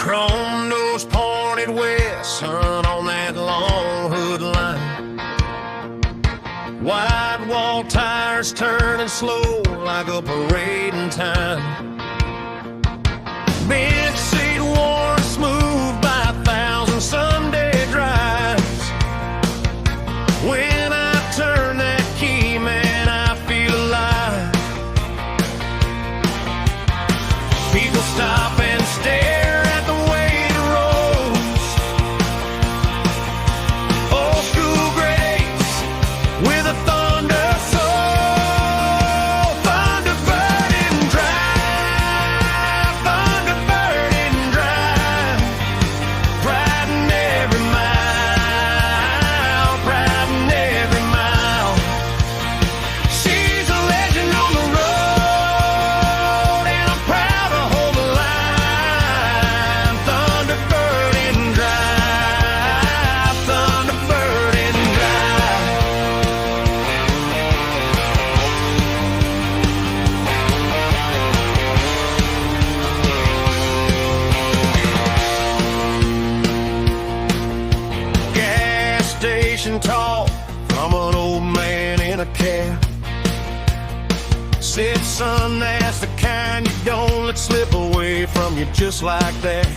Chrome nose pointed west, sun on that long hood line. Wide wall tires turning slow like a parade in time. Bench seat worn smooth by 1,000 Sunday drives. When I turn that key, man, I feel alive. People stop and stare at the way it rolls. Old school grace with a thunder soul. Thunderbird and drive, Thunderbird and drive. Pride in every mile, pride in every mile. She's a legend on the road, and I'm proud to hold the line. Thunderbird and drive, Thunderbird and drive. Gas station talk from an old man in a cab. Said, son, that's the kind you don't let slip away from you just like that.